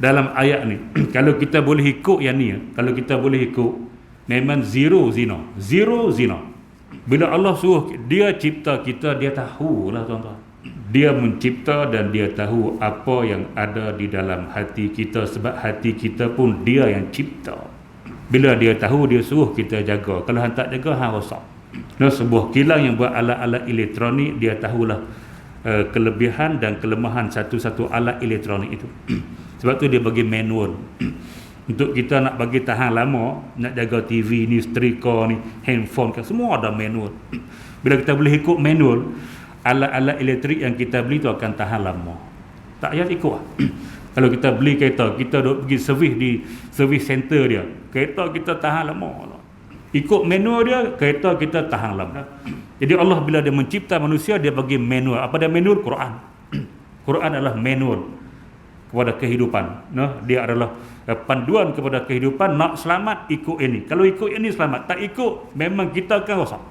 dalam ayat ni. Kalau kita boleh ikut yang ni, kalau kita boleh ikut, memang zero zina. Bila Allah suruh, dia cipta kita, dia tahulah tuan-tuan. Dia mencipta dan dia tahu apa yang ada di dalam hati kita, sebab hati kita pun dia yang cipta. Bila dia tahu, dia suruh kita jaga. Kalau hang tak jaga, hang rosak. Sebuah kilang yang buat alat-alat elektronik, dia tahulah kelebihan dan kelemahan satu-satu alat elektronik itu. Sebab tu dia bagi manual. Untuk kita nak bagi tahan lama, nak jaga TV ni, setrika ni, handphone kan, semua ada manual. Bila kita boleh ikut manual, alat-alat elektrik yang kita beli tu akan tahan lama. Tak payah ikut. Kalau kita beli kereta, kita duk pergi servis di servis center dia, kereta kita tahan lama. Ikut manual dia, kereta kita tahan lama. Jadi Allah bila dia mencipta manusia, dia bagi manual. Apa dia manual? Quran. Quran adalah manual kepada kehidupan. Dia adalah panduan kepada kehidupan. Nak selamat, ikut ini. Kalau ikut ini selamat, tak ikut, memang kita akan rosak.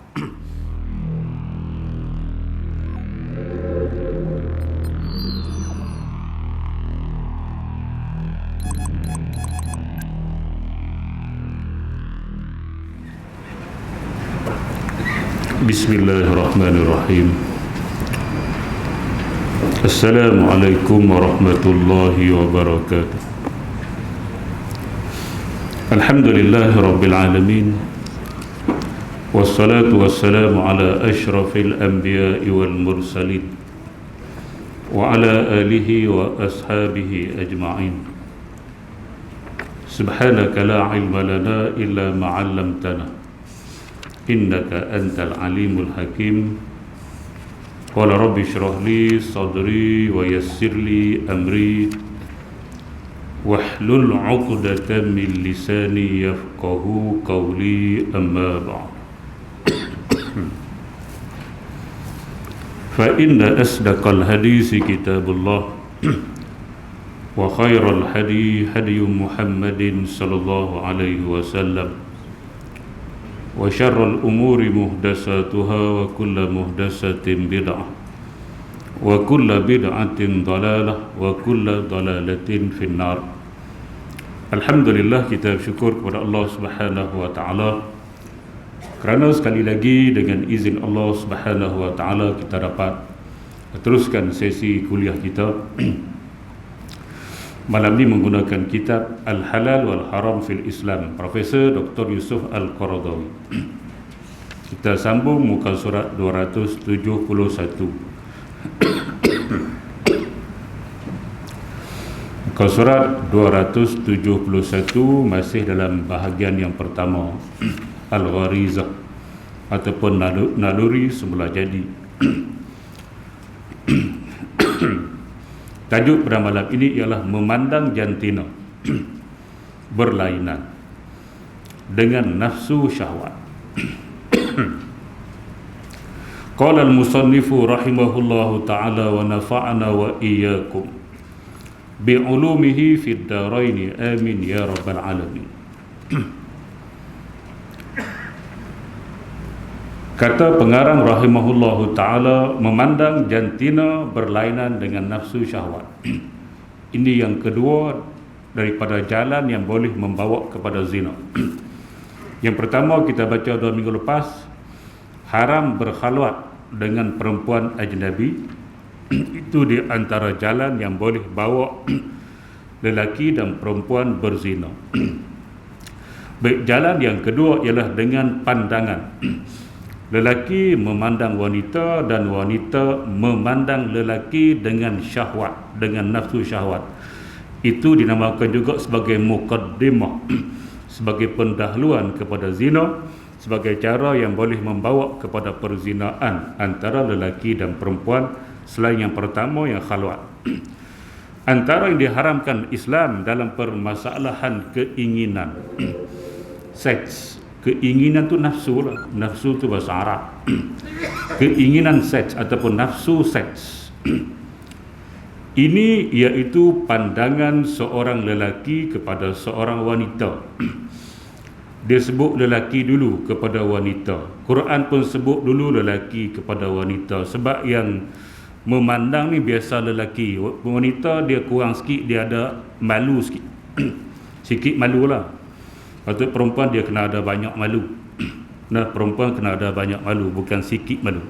Bismillahirrahmanirrahim. Assalamualaikum warahmatullahi wabarakatuh. Alhamdulillahi rabbil alamin. Wassalatu wassalamu ala ashrafil anbiya'i wal mursalin wa ala alihi wa ashabihi ajma'in. Subhanaka la ilma lana illa ma 'allamtana innaka antal alimul hakim. Qala rabbi shrah li sadri wa yassir li amri wahlul 'uqdatam min lisani yafqahu qawli, amma ba'd. Fa inna asdaqal hadisi kitabullah wa khairal hadi hadi Muhammadin sallallahu alaihi wasallam wa syarrul umuri muhdasatuha wa kullu muhdasatin bid'ah wa kullu bid'atin dalalah wa kullu dalalatin finnar. Alhamdulillah, kita bersyukur kepada Allah Subhanahu wa taala kerana sekali lagi dengan izin Allah Subhanahu wa taala kita dapat teruskan sesi kuliah kita malam ni menggunakan kitab Al-Halal wal Haram fil Islam, Profesor Dr. Yusuf Al-Qaradawi. Kita sambung muka surat 271. Muka surat 271 masih dalam bahagian yang pertama, Al-Gharizah ataupun naluri semula jadi. Tajuk pada malam ini ialah memandang jantina berlainan dengan nafsu syahwat. Qala al-musannifu rahimahullahu ta'ala wa nafa'ana wa iyyakum bi'ulumihi fid darain, amin ya rabbal alamin. Kata pengarang rahimahullahu ta'ala, memandang jantina berlainan dengan nafsu syahwat. Ini yang kedua daripada jalan yang boleh membawa kepada zina. Yang pertama kita baca 2 minggu lepas, haram berkhalwat dengan perempuan ajnabi. Itu di antara jalan yang boleh bawa lelaki dan perempuan berzina. Baik, jalan yang kedua ialah dengan pandangan. Lelaki memandang wanita dan wanita memandang lelaki dengan syahwat, dengan nafsu syahwat. Itu dinamakan juga sebagai muqaddimah, sebagai pendahuluan kepada zina, sebagai cara yang boleh membawa kepada perzinaan antara lelaki dan perempuan selain yang pertama yang khalwat. Antara yang diharamkan Islam dalam permasalahan keinginan seks. Keinginan tu nafsu lah. Nafsu tu bahasa Arab. Keinginan seks ataupun nafsu seks. Ini iaitu pandangan seorang lelaki kepada seorang wanita. Dia sebut lelaki dulu kepada wanita. Quran pun sebut dulu lelaki kepada wanita. Sebab yang Memandang ni biasa lelaki. Wanita dia kurang sikit, dia ada malu sikit. Sikit malu lah. Patut perempuan dia kena ada banyak malu. Nah, perempuan kena ada banyak malu, bukan sikit malu.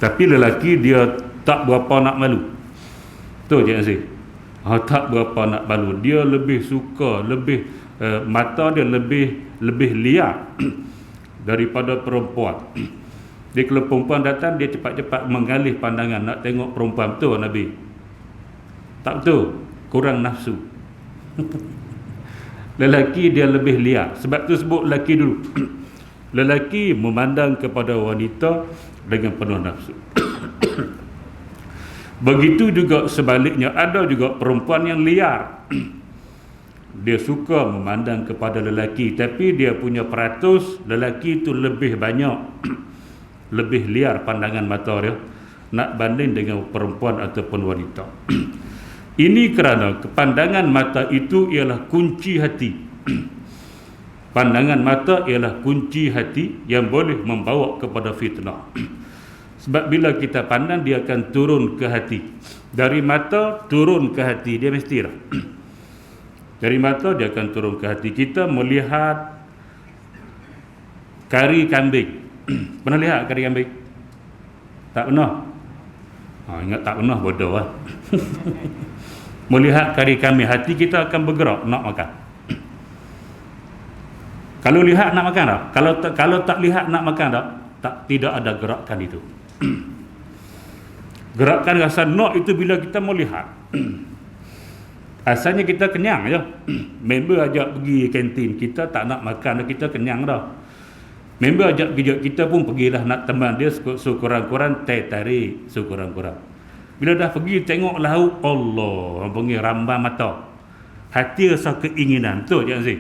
Tapi lelaki dia tak berapa nak malu. Tu Cik Nasir. Tak berapa nak malu. Dia lebih suka, mata dia lebih liar daripada perempuan. Dia kalau perempuan datang, dia cepat-cepat mengalih pandangan nak tengok perempuan. Betul Nabi? Tak betul. Kurang nafsu. Lelaki dia lebih liar. Sebab tu sebut lelaki dulu. Lelaki memandang kepada wanita dengan penuh nafsu. Begitu juga sebaliknya, ada juga perempuan yang liar. Dia suka memandang kepada lelaki, tapi dia punya peratus lelaki itu lebih banyak, lebih liar pandangan mata dia nak banding dengan perempuan ataupun wanita. Ini kerana pandangan mata itu ialah kunci hati. Pandangan mata ialah kunci hati yang boleh membawa kepada fitnah. Sebab bila kita pandang, dia akan turun ke hati. Dari mata turun ke hati, dia mesti lah. Dari mata dia akan turun ke hati. Kita melihat kari kambing. Pernah lihat kari kambing? Tak pernah? Ingat tak pernah, bodoh lah. Melihat kari kambing, hati kita akan bergerak nak makan. Kalau lihat nak makan tak? Kalau tak lihat nak makan tak? Tidak ada gerakan itu. Gerakan rasa nak itu bila kita melihat. Asalnya kita kenyang je. Member ajak pergi kantin, kita tak nak makan, kita kenyang dah. Member ajak pergi, kita pun pergilah nak teman dia, sekurang-kurang teh tarik, sekurang-kurang. Bila dah pergi tengok laut, Allah, panggil rambang mata. Hati rasa keinginan. Betul Cik Aziz?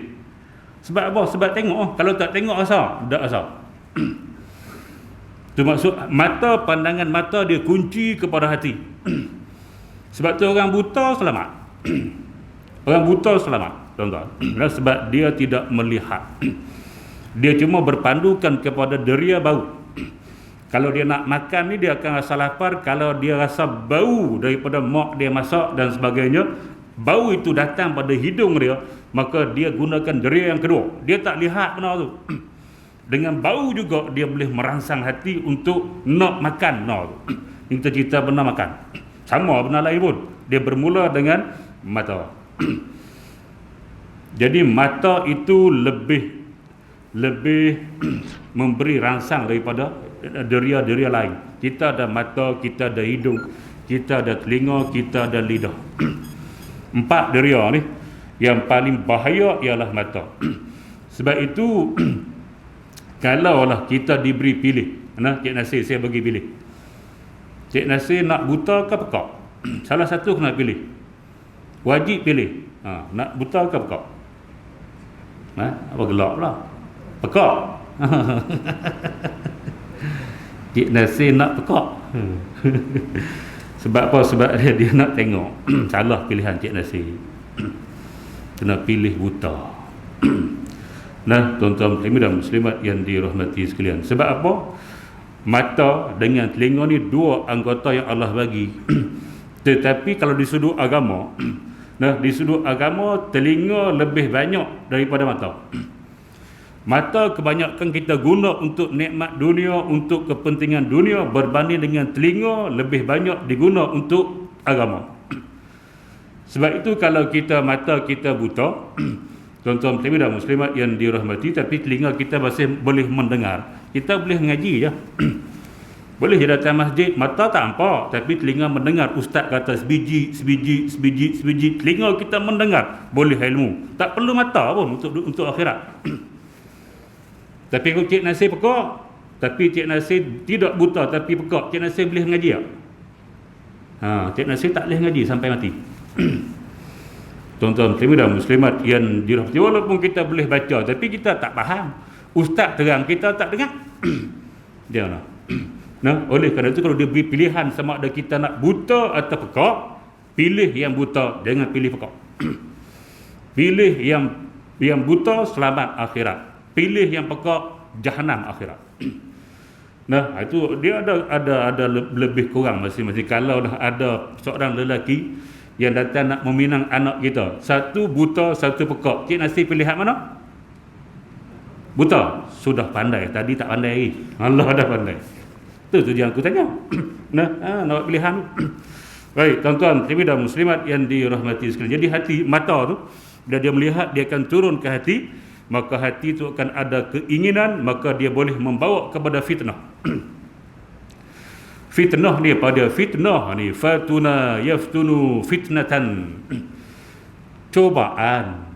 Sebab apa? Sebab tengok. Kalau tak tengok rasa? Tak rasa. Itu maksud mata, pandangan mata dia kunci kepada hati. Sebab tu orang buta selamat. Orang buta selamat, tuan-tuan. Sebab dia tidak melihat. Dia cuma berpandukan kepada deria bau. Kalau dia nak makan ni, dia akan rasa lapar. Kalau dia rasa bau daripada mak dia masak dan sebagainya, bau itu datang pada hidung dia, maka dia gunakan deria yang kedua. Dia tak lihat benar tu. Dengan bau juga dia boleh merangsang hati untuk nak makan. Kita cerita benar makan. Sama benar lain pun. Dia bermula dengan mata. Jadi mata itu lebih memberi rangsang daripada deria-deria lain. Kita ada mata, kita ada hidung, kita ada telinga, kita ada lidah. 4 deria ni. Yang paling bahaya ialah mata. Sebab itu kalaulah kita diberi pilih, Cik Nasir saya bagi pilih. Cik Nasir nak buta ke pekak? Salah satu kena pilih. Wajib pilih. Nak buta ke pekak? Apa gelap pula? Pekak. Cik Nasir nak pekak. Sebab apa? Sebab dia nak tengok. Salah pilihan Cik Nasir. Kena pilih buta. Nah, tuan-tuan muslimin dan muslimat yang dirahmati sekalian. Sebab apa? Mata dengan telinga ni 2 anggota yang Allah bagi. Tetapi kalau di sudut agama, di sudut agama telinga lebih banyak daripada mata. Mata kebanyakan kita guna untuk nikmat dunia, untuk kepentingan dunia, berbanding dengan telinga lebih banyak diguna untuk agama. Sebab itu kalau mata kita buta, tuan-tuan muslimin dan muslimat yang dirahmati, tapi telinga kita masih boleh mendengar, kita boleh mengaji je. Boleh je datang masjid, mata tak nampak, tapi telinga mendengar. Ustaz kata sebiji, telinga kita mendengar, boleh ilmu. Tak perlu mata pun untuk akhirat. Tapi kalau Cik Nasir pekak, tapi Cik Nasir tidak buta tapi pekak, Cik Nasir boleh mengaji tak? Cik Nasir tak boleh mengaji sampai mati. Tuan-tuan muslimin dan muslimat yang dirahmati, walaupun kita boleh baca tapi kita tak faham. Ustaz terang, kita tak dengar. Dia oleh kerana itu kalau dia beri pilihan sama ada kita nak buta atau pekak, pilih yang buta, jangan pilih pekak. Pilih yang buta, selamat akhirat. Pilih yang pekak, jahanam akhirat. Nah, itu dia ada lebih kurang masing-masing. Kalau dah ada seorang lelaki yang datang nak meminang anak kita, satu buta, satu pekak, cik Nasir pilihan mana? Buta. Sudah pandai, tadi tak pandai lagi. Allah dah pandai. Itu yang aku tanya. Nah, nak pilihan. Baik, tuan-tuan, muslimin dan muslimat yang dirahmati sekalian. Jadi hati, mata tu bila dia melihat, dia akan turun ke hati, maka hati itu akan ada keinginan, maka dia boleh membawa kepada fitnah. Fitnah ni pada fitnah ni, fatuna yaftunu fitnatan. Cobaan.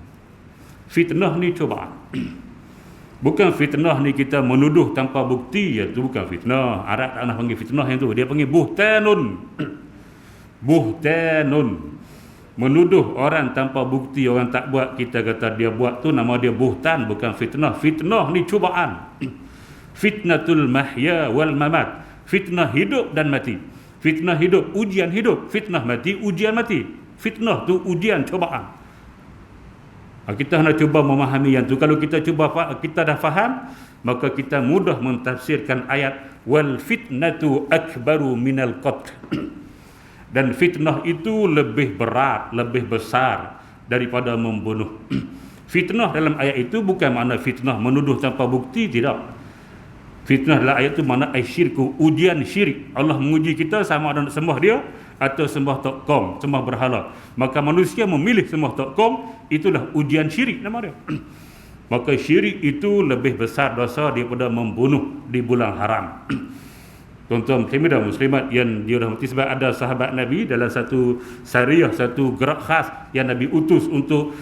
Fitnah ni cobaan. Bukan fitnah ni kita menuduh tanpa bukti, itu bukan fitnah. Arab tak nak panggil fitnah yang tu, dia panggil buhtanun. Buhtanun. Menuduh orang tanpa bukti, orang tak buat, kita kata dia buat, tu nama dia buhtan, bukan fitnah. Fitnah ni cubaan. Fitnatul mahya wal mamat. Fitnah hidup dan mati. Fitnah hidup, ujian hidup. Fitnah mati, ujian mati. Fitnah tu ujian, cubaan. Kita nak cuba memahami yang tu. Kalau kita cuba, kita dah faham, maka kita mudah mentafsirkan ayat wal fitnatu akbaru minal qatl. Dan fitnah itu lebih berat, lebih besar daripada membunuh. Fitnah dalam ayat itu bukan makna fitnah menuduh tanpa bukti, tidak. Fitnah dalam ayat itu makna syirku, ujian syirik. Allah menguji kita sama ada nak sembah dia atau sembah tok kom, sembah berhala. Maka manusia memilih sembah tok kom, itulah ujian syirik nama dia. Maka syirik itu lebih besar dosa daripada membunuh di bulan haram. Tuan-tuan muslimin dan muslimat yang dirahmati, sebab ada sahabat Nabi dalam satu syariah, satu gerak khas yang Nabi utus untuk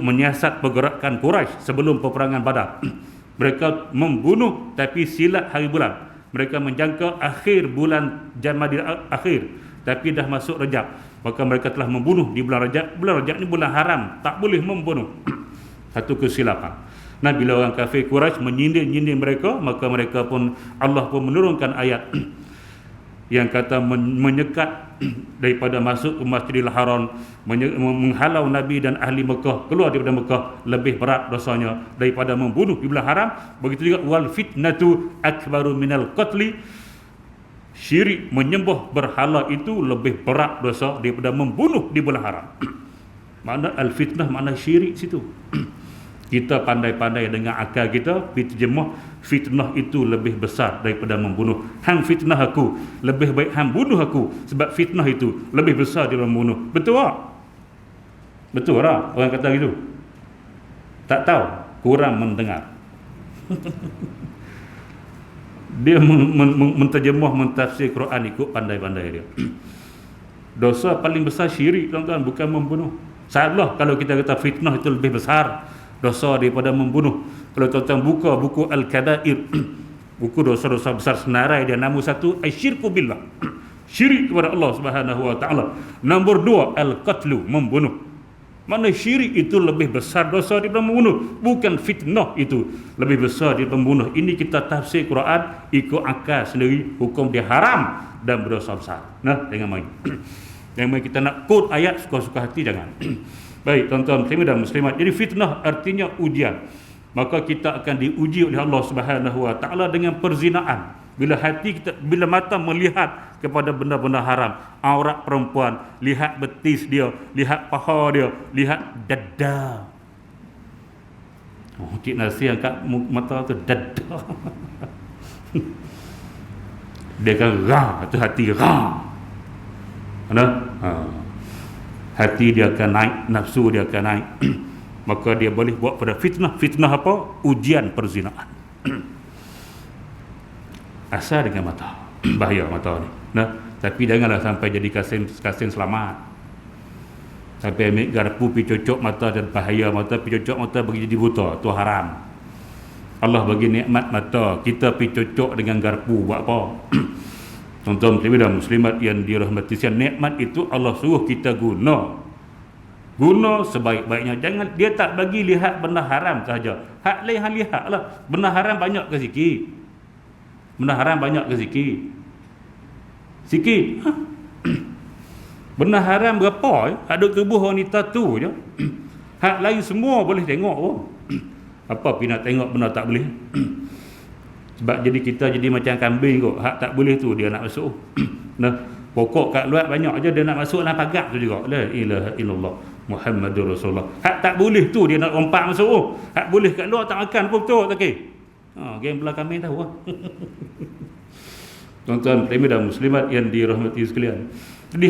menyiasat pergerakan Quraisy sebelum peperangan Badar. Mereka membunuh tapi silap hari bulan. Mereka menjangka akhir bulan Jamadil akhir, tapi dah masuk Rajab. Maka mereka telah membunuh di bulan Rajab. Bulan Rajab ni bulan haram, tak boleh membunuh. Satu kesilapan. Nah, bila orang kafir Quraisy menyindir mereka, maka mereka pun, Allah pun menurunkan ayat yang kata menyekat daripada masuk ke Masjidil Haram, menghalau Nabi dan ahli Mekah keluar daripada Mekah lebih berat dosanya daripada membunuh di bulan haram. Begitu juga wal fitnatu akbaru minal qatli. Syirik, menyembah berhala itu lebih berat dosa daripada membunuh di bulan haram. Makna al-fitnah, makna syirik situ. Kita pandai-pandai dengan akal kita, terjemah fitnah itu lebih besar daripada membunuh. Hang fitnah aku, lebih baik hang bunuh aku, sebab fitnah itu lebih besar daripada membunuh. Betul tak? Betul tak orang kata gitu? Tak tahu, kurang mendengar. Dia menterjemah, mentafsir Quran ikut pandai-pandai dia. Dosa paling besar syirik, tuan-tuan, bukan membunuh. Salah kalau kita kata fitnah itu lebih besar dosa daripada membunuh. Kalau tuan-tuan buka buku Al-Kabair, buku dosa-dosa besar senarai dia, nombor 1 asyirku billah, syirik kepada Allah Subhanahu wa taala. Nombor 2 al-qatlu, membunuh. Mana syirik itu lebih besar dosa daripada membunuh, bukan fitnah itu lebih besar daripada membunuh. Ini kita tafsir Quran ikut akal sendiri, hukum dia haram dan berdosa besar. Nah, jangan main. Jangan main kita nak quote ayat suka-suka hati, jangan. Baik, tuan-tuan muslimin dan muslimat. Jadi fitnah artinya ujian. Maka kita akan diuji oleh Allah Subhanahu wa taala dengan perzinaan. Bila hati kita, bila mata melihat kepada benda-benda haram, aurat perempuan, lihat betis dia, lihat paha dia, lihat dada. Oh, Cik Nasir angkat mata tu, dada. Dia akan itu hati mana? Hati dia akan naik, nafsu dia akan naik. Maka dia boleh buat pada fitnah. Fitnah apa? Ujian perzinaan. Asal dengan mata. Bahaya mata ni. Nah, tapi janganlah sampai jadi kasin selamat. Sampai ambil garpu pergi cocok mata dan bahaya mata, pergi cocok mata bagi jadi buta. Itu haram. Allah bagi nikmat mata, kita pergi cocok dengan garpu, buat apa? Tuan-tuan muslimin dan muslimat yang dirahmati sekalian, nikmat itu Allah suruh kita guna sebaik-baiknya. Jangan, dia tak bagi lihat benda haram sahaja. Hak lain hang lihatlah. Benda haram banyak ke sikit? Benda haram banyak ke sikit? Sikit. Benda haram berapa? Ada tubuh wanita tu je. Hak lain semua boleh tengok pun. Apa pergi nak tengok benda tak boleh? Sebab jadi kita jadi macam kambing kot. Hak tak boleh tu dia nak masuk. Nah, pokok kat luar banyak aja dia nak masuk dalam pagar tu juga. La ilaha illallah Muhammadur Rasulullah. Hak tak boleh tu dia nak rompak masuk. Hak boleh kat luar tak makan pun betul tak okey. Game belah kambing tahu lah. Tuan-tuan dan muslimat yang dirahmati sekalian. Jadi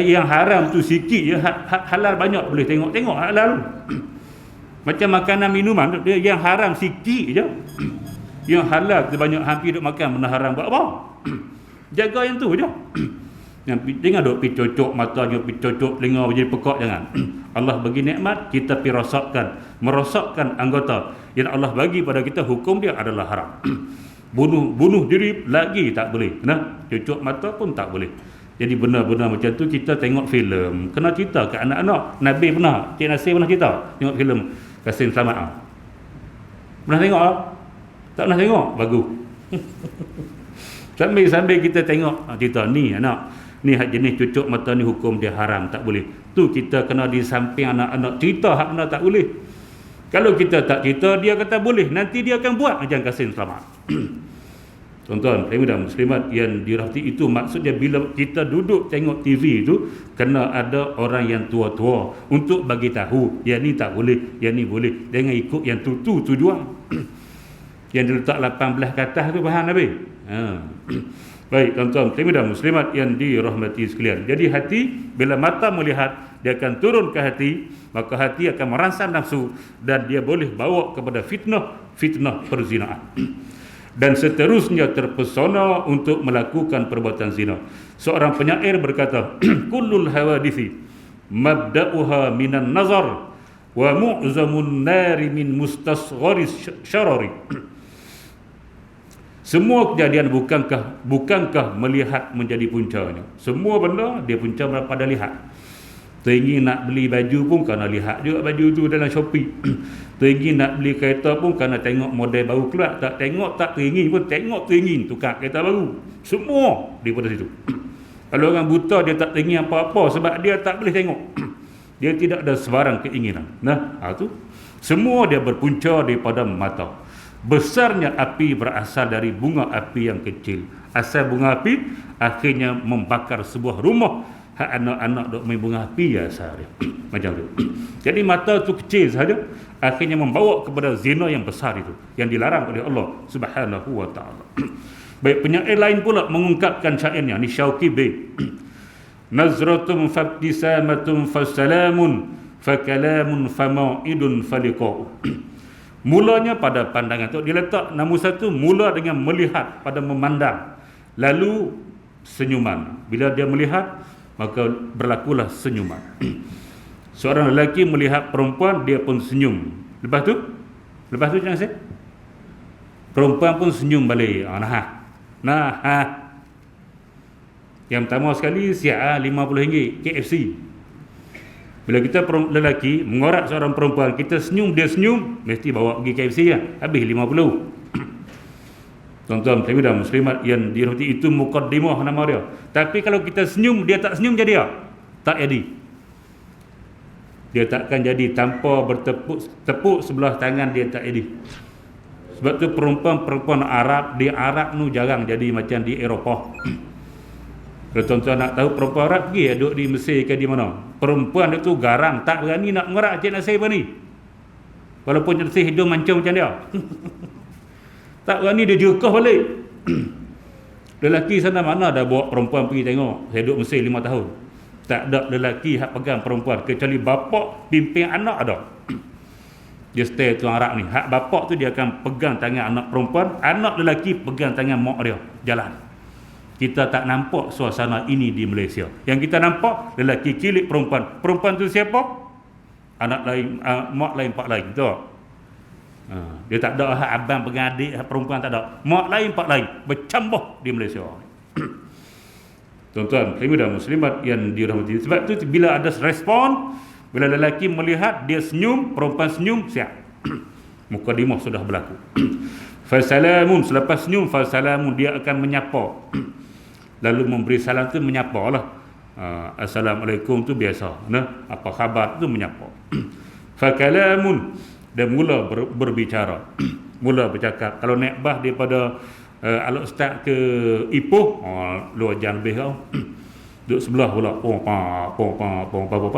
yang haram tu sikit je, hak halal banyak boleh tengok halal. Macam makanan minuman dia yang haram sikit je. Yang halal tu banyak hampir duk makan benda haram buat apa? Jaga yang tu je. Yang jangan duk pi cocok mata, jangan pi cocok telinga jadi pekak, jangan. Allah bagi nikmat kita pi merosakkan anggota yang Allah bagi pada kita, hukum dia adalah haram. Bunuh diri lagi tak boleh. Nah, cucuk mata pun tak boleh. Jadi benda-benda macam tu kita tengok filem, kena cerita ke anak-anak. Nabi pernah, Cik Nasir pernah cerita tengok filem Kasim Selamat. Pernah tengok tak? Tak pernah tengok? Bagus. Sambil kita tengok cerita ni anak, ni hak jenis cucuk mata ni hukum dia haram, tak boleh. Tu kita kena di samping anak-anak cerita hak benda tak boleh. Kalau kita tak cerita, dia kata boleh, nanti dia akan buat macam Kasim Selamat. Tuan-tuan dan muslimat yang dirahmati, itu maksudnya bila kita duduk tengok TV tu kena ada orang yang tua-tua untuk bagi tahu yang ni tak boleh, yang ni boleh. Jangan ikut yang tu tujuan. Yang diletak 18 ke atas tu faham Nabi. Baik tuan-tuan dan muslimat yang dirahmati sekalian. Jadi hati bila mata melihat dia akan turun ke hati, maka hati akan merangsang nafsu dan dia boleh bawa kepada fitnah perzinaan. Dan seterusnya terpesona untuk melakukan perbuatan zina. Seorang penyair berkata, kullul hawadithi mabda'uha minan nazar wa mu'zamun nari min mustasgharis syarari. Semua kejadian bukankah melihat menjadi puncanya? Semua benda dia punca pada lihat. Teringin nak beli baju pun kerana lihat juga baju tu dalam Shopee. Teringin nak beli kereta pun kerana tengok model baru keluar. Tak tengok tak teringin pun tengok teringin tukar kereta baru. Semua daripada situ. Kalau orang buta dia tak teringin apa-apa sebab dia tak boleh tengok. Dia tidak ada sebarang keinginan. Nah, tu semua dia berpunca daripada mata. Besarnya api berasal dari bunga api yang kecil. Asal bunga api akhirnya membakar sebuah rumah. Hak anak-anak duk main bunga api ya asal dia. Macam tu. Jadi mata tu kecil saja akhirnya membawa kepada zina yang besar itu yang dilarang oleh Allah Subhanahu wa taala. Baik, penyair lain pula mengungkapkan syairnya ni Syauqi Bey. Nazratum fabtisamatun fasalamun fakalamun fama'idun faliqa'u. Mulanya pada pandangan tu dia letak nombor satu, mula dengan melihat, pada memandang, lalu senyuman. Bila dia melihat maka berlakulah senyuman. Seorang lelaki melihat perempuan dia pun senyum. Lepas tu jangan saya. Perempuan pun senyum balik. Nah. Yang pertama sekali siap RM50 KFC. Bila kita lelaki mengorak seorang perempuan, kita senyum, dia senyum, mesti bawa pergi KFC kan. Habis 50. Tuan-tuan dan muslimat yang dirahmati, itu muqaddimah nama dia. Tapi kalau kita senyum, dia tak senyum jadi tak jadi. Dia takkan jadi tanpa tepuk sebelah tangan, dia tak jadi. Sebab tu perempuan Arab di Arab nu jarang jadi macam di Eropah. Kalau tuan-tuan nak tahu perempuan Arab, pergi duduk di Mesir ke di mana. Perempuan itu garang, tak berani nak mengerak Cik Nasir ni. Walaupun Cik Nasir hidung mancung macam dia. Tak berani, dia jerkah balik. Lelaki sana mana dah bawa perempuan pergi tengok. Saya duduk Mesir 5 tahun. Tak ada lelaki hak pegang perempuan, kecuali bapak pimpin anak ada. Dia stay tuan Arab ni. Hak bapak tu dia akan pegang tangan anak perempuan, anak lelaki pegang tangan mak dia jalan. Kita tak nampak suasana ini di Malaysia. Yang kita nampak lelaki kilik perempuan. Perempuan tu siapa? Anak lain, mak lain, pak lain. Betul? Dia tak ada hak abang pegang adik, hak perempuan tak ada. Mak lain, pak lain. Bercampur di Malaysia. Tuan-tuan dan muslimat yang dirahmati. Sebab tu bila ada respon, bila lelaki melihat dia senyum, perempuan senyum, siap. Mukadimah sudah berlaku. Fasalamun, selepas senyum, fasalamun, dia akan menyapa. Lalu memberi salam tu menyapa lah. Assalamualaikum tu biasa. Nah, apa khabar tu menyapa. Fakalamun, dan mula berbicara. Mula bercakap. Kalau naik bah daripada Alok start ke Ipoh, 2 jam lebih kau. Duduk sebelah pula, pom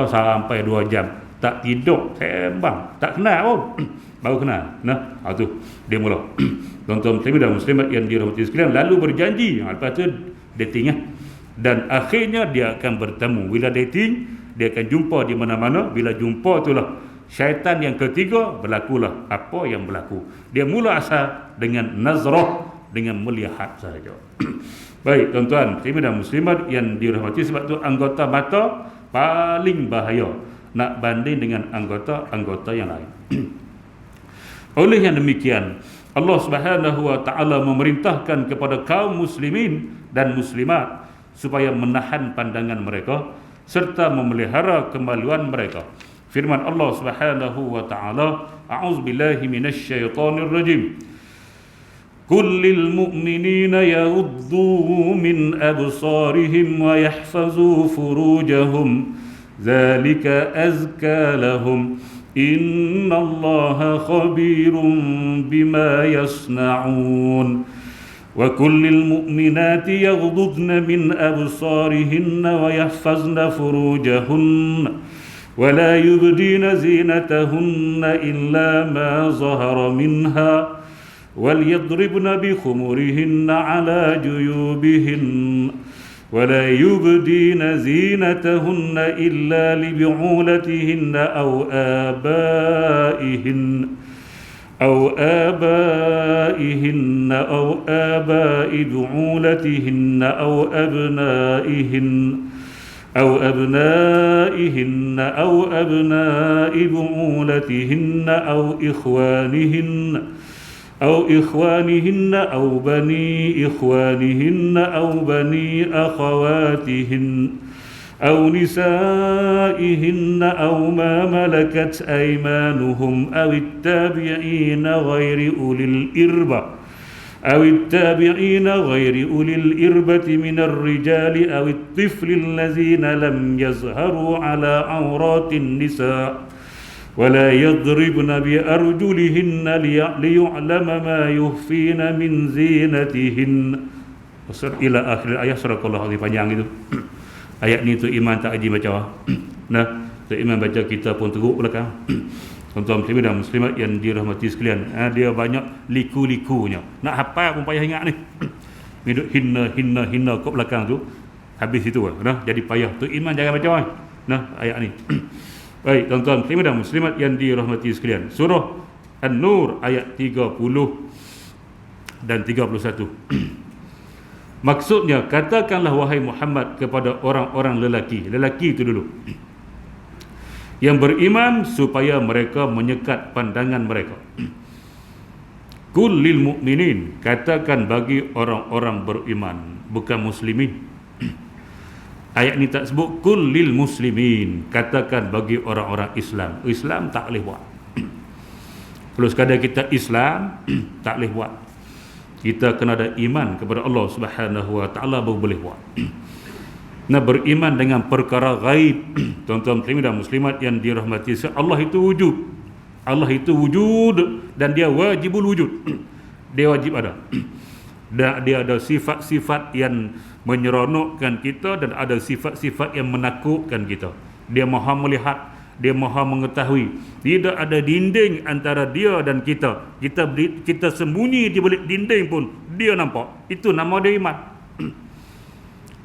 sampai 2 jam. Tak tidur, sembang, tak kenal pun. Baru kenal. Nah, tu dia mula. Tuan-tuan muslimin dan muslimat yang dirahmati sekalian, lalu berjanji, lepas tu dating dan akhirnya dia akan bertemu. Bila dating, dia akan jumpa di mana-mana. Bila jumpa itulah syaitan yang ketiga berlakulah apa yang berlaku. Dia mula asal dengan nazrah, dengan melihat saja. Baik tuan-tuan dan muslimat yang dirahmati, sebab tu anggota mata paling bahaya nak banding dengan anggota yang lain. Oleh yang demikian, Allah Subhanahu wa taala memerintahkan kepada kaum muslimin dan muslimat supaya menahan pandangan mereka serta memelihara kemaluan mereka. Firman Allah Subhanahu wa taala, a'udzubillahi minasyaitonir rajim. قل للمؤمنين يغضوا من أبصارهم ويحفظوا فروجهم ذلك أزكى لهم إن الله خبير بما يصنعون وكل المؤمنات يغضضن من أبصارهن ويحفظن فروجهن ولا يبدين زينتهن إلا ما ظهر منها وَلْيَضْرِبْنَ بِخُمُرِهِنَّ عَلَى جُيُوبِهِنَّ وَلَا يُبْدِينَ زِينَتَهُنَّ إِلَّا لِبُعُولَتِهِنَّ أَوْ آبَائِهِنَّ أَوْ آبَاءِ بُعُولَتِهِنَّ أَوْ أَبْنَائِهِنَّ أَوْ أَبْنَاءِ بُعُولَتِهِنَّ أو إخوانهن أو بني إخوانهن أو بني أخواتهن أو نسائهن أو ما ملكت أيمانهم أو التابعين غير أولي الإربة من الرجال أو الطفل الذين لم يظهروا على عورات النساء ولا يضربن بأرجلهن ليعلم ما يخفين من زينتهن. Ila akhir ayat surah Allah panjang itu. Ayat ni tu Iman tak haji baca. Nah, tu Iman baca, kita pun teruk belakang. Tuan-tuan muslimin dan muslimat yang dirahmati sekalian, dia banyak liku-likunya. Nak hafal pun payah ingat ni. Hidup hinna kat belakang tu. Habis itu nah, jadi payah. Tu Iman jangan baca. Nah, ayat ni. Baik, tuan-tuan muslimin dan muslimat yang dirahmati sekalian. Surah An-Nur ayat 30 dan 31. Maksudnya, katakanlah wahai Muhammad kepada orang-orang lelaki itu dulu, yang beriman supaya mereka menyekat pandangan mereka. Qul lil mu'minin, katakan bagi orang-orang beriman, bukan muslimin. Ayat ni tak sebut qul lil muslimin, katakan bagi orang-orang Islam. Islam tak boleh buat. Kalau sekadar kita Islam tak boleh buat. Kita kena ada iman kepada Allah Subhanahu wa taala baru boleh buat. Nah, beriman dengan perkara gaib. Tuan-tuan muslimin dan muslimat yang dirahmati, Allah itu wujud. Allah itu wujud dan dia wajibul wujud. Dia wajib ada. Dan dia ada sifat-sifat yang menyeronokkan kita dan ada sifat-sifat yang menakutkan kita. Dia maha melihat, dia maha mengetahui. Tidak ada dinding antara dia dan kita. Kita sembunyi di balik dinding pun dia nampak. Itu nama dia iman.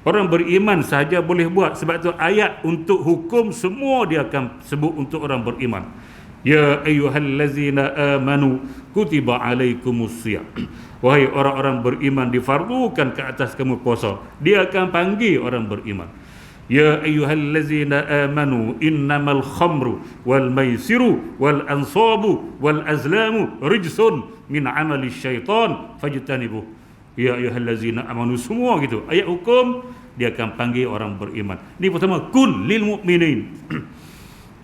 Orang beriman sahaja boleh buat. Sebab itu ayat untuk hukum semua dia akan sebut untuk orang beriman. Ya ayyuhallazina amanu kutiba alaikumusiyam. Wahai orang-orang beriman, difardukan ke atas kamu puasa. Dia akan panggil orang beriman. Ya ayyuhallazina amanu innamal khamru wal maisiru wal ansabu wal azlamu rijsun min amali syaitan fajtanibuh. Ya ayyuhallazina amanu, semua gitu. Ayat hukum dia akan panggil orang beriman. Ini pertama, qul lil mu'minin.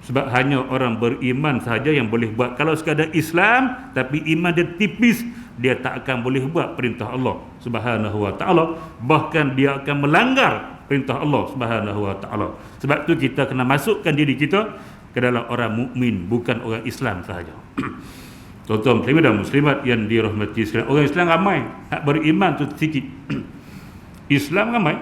Sebab hanya orang beriman sahaja yang boleh buat. Kalau sekadar Islam tapi iman dia tipis, dia tak akan boleh buat perintah Allah Subhanahu wa taala, bahkan dia akan melanggar perintah Allah Subhanahu wa taala. Sebab tu kita kena masukkan diri kita ke dalam orang mukmin, bukan orang Islam sahaja. Tuan-tuan muslimin dan muslimat yang dirahmati sekalian, orang Islam ramai, hak beriman tu sikit. Islam ramai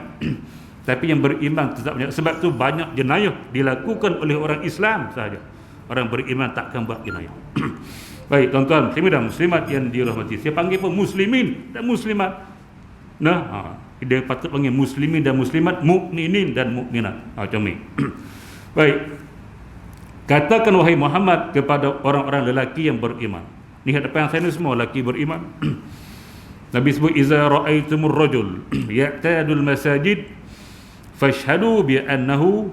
tapi yang beriman tetap banyak. Sebab tu banyak jenayah dilakukan oleh orang Islam sahaja. Orang beriman takkan buat jenayah. Baik tuan-tuan muslimin dan muslimat yang dirahmati, saya panggil pun muslimin dan muslimat. Dia patut panggil muslimin dan muslimat, mukminin dan mukminat. Macam ni. Baik. Katakan wahai Muhammad kepada orang-orang lelaki yang beriman. Ni hadapan saya ni semua lelaki beriman. Nabi sebut iza ra'aitumur rajul ya'tadul masajid fashhadu bi annahu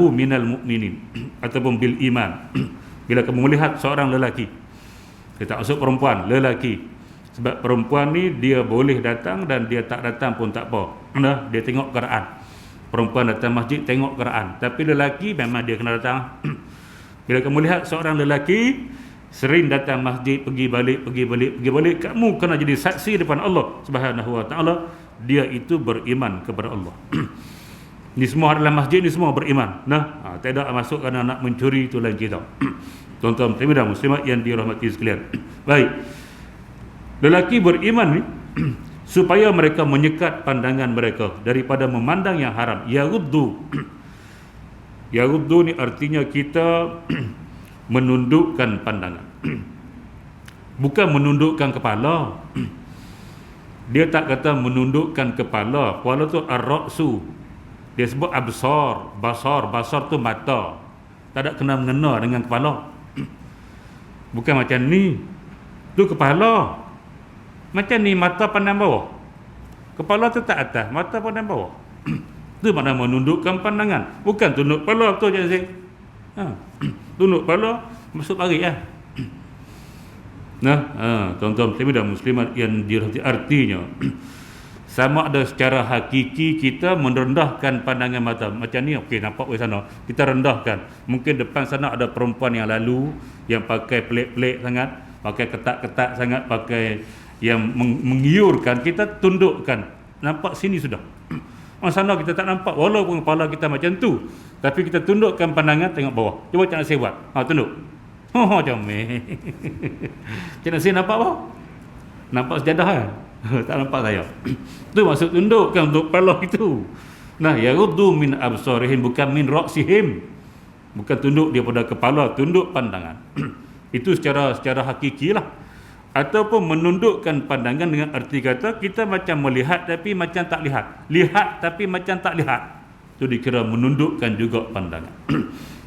minal mu'minin ataupun bil iman. Bila kamu melihat seorang lelaki, kita tak maksud perempuan, lelaki. Sebab perempuan ni dia boleh datang dan dia tak datang pun tak apa. Dia tengok Quran. Perempuan datang masjid tengok Quran. Tapi lelaki memang dia kena datang. Bila kamu lihat seorang lelaki sering datang masjid, pergi balik, kamu kena jadi saksi depan Allah Subhanahu wa taala, dia itu beriman kepada Allah. Ni semua dalam masjid ni semua beriman. Tak ada masuk kerana nak mencuri, itu lain cerita. Tuan-tuan muslimin dan muslimat yang dirahmati sekalian. Baik. Lelaki beriman ni supaya mereka menyekat pandangan mereka daripada memandang yang haram. Yaghuddu ni artinya kita menundukkan pandangan. Bukan menundukkan kepala. Dia tak kata menundukkan kepala. Kepala tu ar-ra'su. Dia sebut absar, basar tu mata. Tak ada kena mengena dengan kepala. Bukan macam ni. Tu kepala. Macam ni mata pandang bawah. Kepala tu tak atas, mata pandang bawah. Itu makna menundukkan pandangan. Bukan tunduk kepala tu je Zaid. Tunduk kepala masuk parit lah. Tuan-tuan muslimin dan muslimat yang dirahmati, artinya sama ada secara hakiki kita merendahkan pandangan mata. Macam ni, okey nampak di sana, kita rendahkan. Mungkin depan sana ada perempuan yang lalu yang pakai pelik-pelik sangat, pakai ketat-ketat sangat, pakai yang menggiurkan, kita tundukkan. Nampak sini sudah. Sana kita tak nampak, walaupun kepala kita macam tu, tapi kita tundukkan pandangan tengok bawah. Cuba macam nak saya buat. Tunduk. Comel. Macam nak saya nampak bawah? Nampak sejadah kan? Tak nampak saya. Itu maksud tundukkan untuk kepala itu. Yaghuddu min absarihim, bukan min ra'sihim. Bukan tunduk dia pada kepala, tunduk pandangan. Itu secara hakiki lah. Ataupun menundukkan pandangan dengan arti kata kita macam melihat tapi macam tak lihat, lihat tapi macam tak lihat. Itu dikira menundukkan juga pandangan.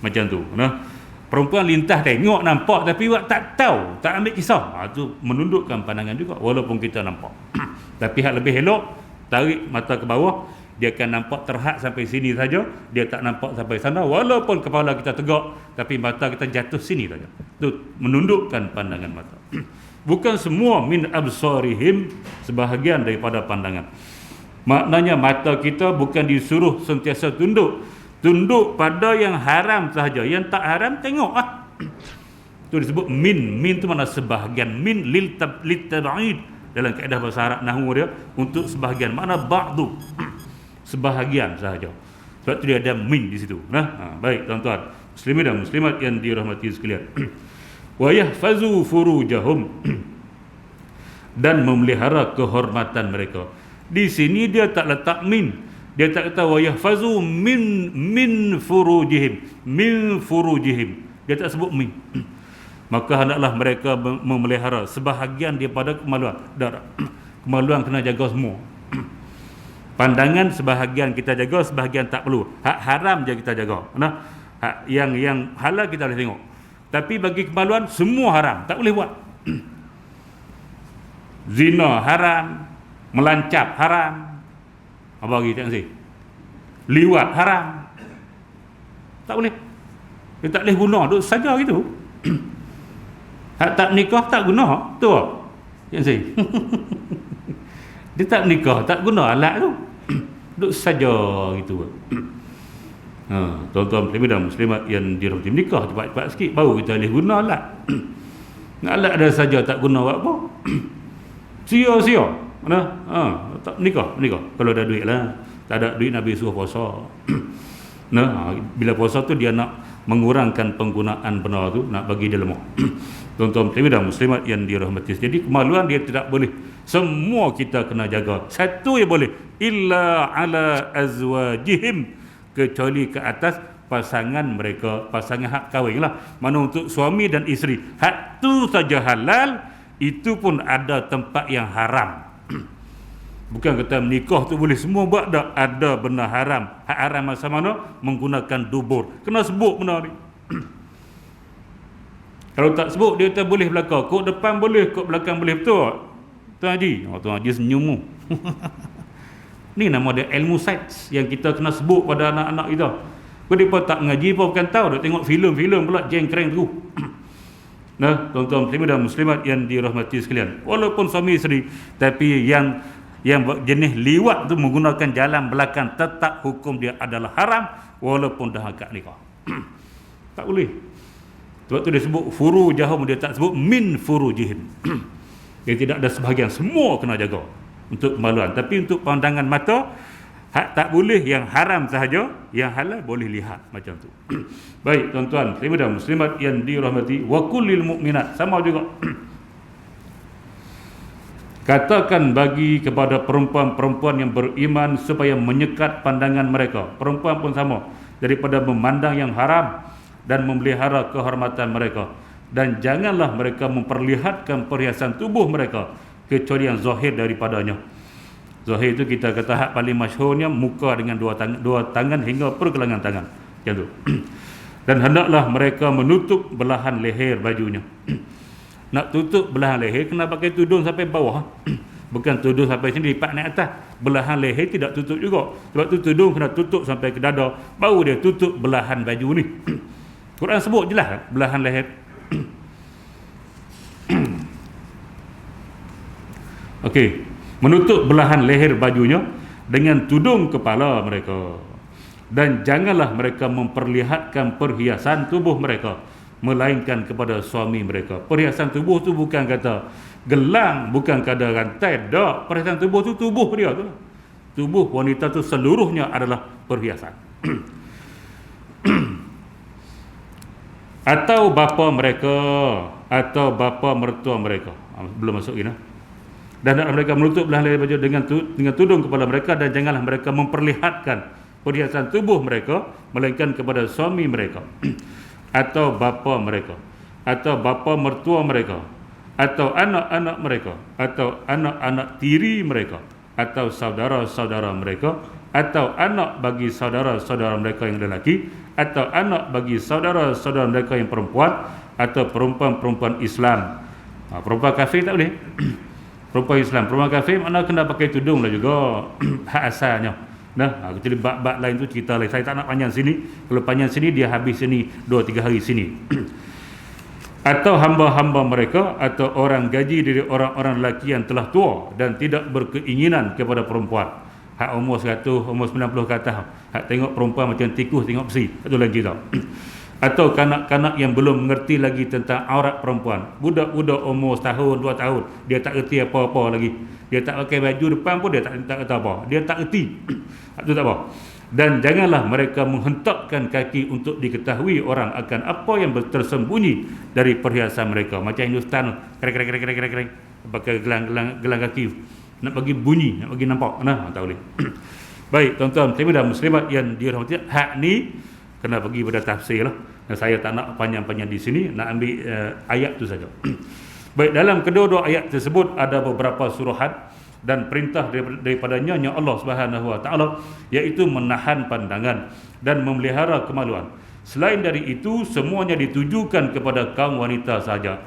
Macam tu. Perempuan lintas tengok nampak tapi buat tak tahu, tak ambil kisah. Itu menundukkan pandangan juga walaupun kita nampak. Tapi hal lebih elok, tarik mata ke bawah, dia akan nampak terhad sampai sini saja, dia tak nampak sampai sana, walaupun kepala kita tegak tapi mata kita jatuh sini saja. Itu menundukkan pandangan mata. Bukan semua min absarihim, sebahagian daripada pandangan. Maknanya mata kita bukan disuruh sentiasa tunduk pada yang haram sahaja. Yang tak haram tengok lah. Itu disebut min. Min tu makna sebahagian. Min lil tab'id dalam kaedah bahasa Arab nahwu dia, untuk sebahagian. Makna ba'du, sebahagian sahaja. Sebab tu dia ada min di situ. Baik tuan-tuan muslimin dan muslimat yang dirahmati sekalian. Wa yahfazu furujahum, dan memelihara kehormatan mereka. Di sini dia tak letak min. Dia tak kata wa yahfazu min furujihim, min furujihim. Dia tak sebut min. Maka hendaklah mereka memelihara sebahagian daripada kemaluan. Kemaluan kena jaga semua. Pandangan sebahagian kita jaga, sebahagian tak perlu. Hak haram je kita jaga. Yang halal kita boleh tengok. Tapi bagi kemaluan semua haram, tak boleh buat. Zina haram, melancap haram. Apa lagi tak sih? Liwat haram. Tak boleh. Dia tak boleh guna, duk saja gitu. Hak tak nikah tak guna, tu. Tak sih. Dia tak nikah, tak guna alat tu. Duk saja gitu. Tuan-tuan muslimin dan muslimat yang dirahmati, nikah cepat-cepat sikit baru kita boleh guna alat. Alat ada saja tak guna buat apa? Sia-sia. Tak nikah. Kalau ada duit lah. Tak ada duit Nabi suruh puasa. Nah, bila puasa tu dia nak mengurangkan penggunaan benda tu, nak bagi dia lemah. Tuan-tuan dan muslimat yang dirahmati. Jadi kemaluan dia tidak boleh. Semua kita kena jaga. Satu yang boleh, illa ala azwajihim, kecuali ke atas pasangan mereka, pasangan hak kahwin lah. Mana untuk suami dan isteri, hak tu saja halal, itu pun ada tempat yang haram. Bukan kata menikah tu boleh semua buat, tak ada benda haram. Hak haram masa mana? Menggunakan dubur. Kena sebut benda ni. Kalau tak sebut, dia kata boleh belakang. Kok depan boleh, kok belakang boleh. Betul? Tuan Haji. Tuan Haji senyum. Ni nama dia ilmu sains yang kita kena sebut pada anak-anak kita. Kau dia pun tak mengaji pun bukan tahu. Dia tengok filem-filem pula jengkreng tu. Nah, tuan-tuan dan muslimat yang dirahmati sekalian. Walaupun suami isteri, tapi yang jenis liwat tu menggunakan jalan belakang, tetap hukum dia adalah haram walaupun dah akad nikah. Tak boleh. Sebab tu dia sebut furujahum, dia tak sebut min furujihim. Dia tidak ada sebahagian, semua kena jaga untuk kemaluan. Tapi untuk pandangan mata, hak tak boleh, yang haram sahaja, yang halal boleh lihat macam tu. Baik tuan-tuan dan muslimat yang dirahmati, wa kullil mu'minat, sama juga. Katakan bagi kepada perempuan-perempuan yang beriman supaya menyekat pandangan mereka. Perempuan pun sama, daripada memandang yang haram dan memelihara kehormatan mereka. Dan janganlah mereka memperlihatkan perhiasan tubuh mereka kecuali yang zahir daripadanya. Zahir itu kita kata hak paling masyhurnya muka dengan dua tangan hingga pergelangan tangan. Macam tu. Dan hendaklah mereka menutup belahan leher bajunya. Nak tutup belahan leher kena pakai tudung sampai bawah. Bukan tudung sampai sini lipat naik atas. Belahan leher tidak tutup juga. Sebab tu tudung kena tutup sampai ke dada, baru dia tutup belahan baju ni. Quran sebut jelas belahan leher. Okey, menutup belahan leher bajunya dengan tudung kepala mereka. Dan janganlah mereka memperlihatkan perhiasan tubuh mereka, melainkan kepada suami mereka. Perhiasan tubuh tu bukan kata gelang, bukan kata rantai, tak. Perhiasan tubuh tu tubuh dia tu. Tubuh wanita tu seluruhnya adalah perhiasan. Atau bapa mereka, atau bapa mertua mereka. Belum masuk ini. Dan mereka menutup belahan leher baju dengan tudung kepala mereka, dan janganlah mereka memperlihatkan perhiasan tubuh mereka, melainkan kepada suami mereka. Atau bapa mereka, atau bapa mertua mereka, atau anak-anak mereka, atau anak-anak tiri mereka, atau saudara-saudara mereka, atau anak bagi saudara-saudara mereka yang lelaki, atau anak bagi saudara-saudara mereka yang perempuan, atau perempuan-perempuan Islam. Perempuan kafir tak boleh. Perempuan Islam, perempuan kafir mana kena pakai tudung lah juga. Hak asalnya. Nah, kecuali bab-bab lain tu cerita lain. Saya tak nak panjang sini. Kalau panjang sini dia habis sini 2-3 hari sini. Atau hamba-hamba mereka, atau orang gaji dari orang-orang lelaki yang telah tua dan tidak berkeinginan kepada perempuan. Hak umur 100, umur 90 ke atas. Hak tengok perempuan macam tikus tengok besi. Itu lain cerita. Atau kanak-kanak yang belum mengerti lagi tentang aurat perempuan. Budak-budak umur setahun, 2 tahun, dia tak erti apa-apa lagi. Dia tak pakai baju depan pun dia tak kata apa. Dia tak erti. Itu tak apa. Dan janganlah mereka menghentakkan kaki untuk diketahui orang akan apa yang tersembunyi dari perhiasan mereka. Macam Hindustan, krek-krek, pakai gelang kaki. Nak bagi bunyi, nak bagi nampak. Nah, tak boleh. Baik, tuan-tuan dan muslimat yang dirahmati, hak ni kena pergi pada tafsir lah. Dan saya tak nak panjang-panjang di sini, nak ambil ayat tu saja. Baik, dalam kedua-dua ayat tersebut ada beberapa suruhan dan perintah daripadanya yang Allah Subhanahu Wa Taala, iaitu menahan pandangan dan memelihara kemaluan. Selain dari itu, semuanya ditujukan kepada kaum wanita saja.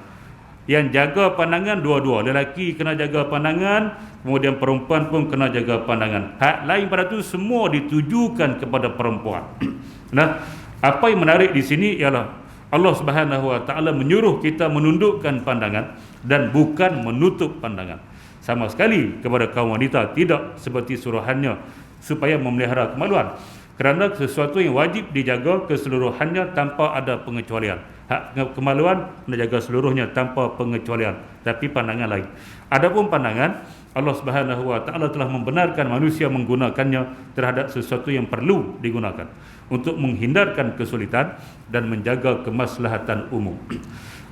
Yang jaga pandangan dua-dua, lelaki kena jaga pandangan, kemudian perempuan pun kena jaga pandangan. Hak lain pada itu semua ditujukan kepada perempuan. Nah, apa yang menarik di sini ialah Allah Subhanahu Wa Taala menyuruh kita menundukkan pandangan dan bukan menutup pandangan. Sama sekali kepada kaum wanita tidak seperti suruhannya supaya memelihara kemaluan. Kerana sesuatu yang wajib dijaga keseluruhannya tanpa ada pengecualian. Hak kemaluan nak jaga seluruhnya tanpa pengecualian, tapi pandangan lain. Adapun pandangan, Allah Subhanahu wa taala telah membenarkan manusia menggunakannya terhadap sesuatu yang perlu digunakan untuk menghindarkan kesulitan dan menjaga kemaslahatan umum.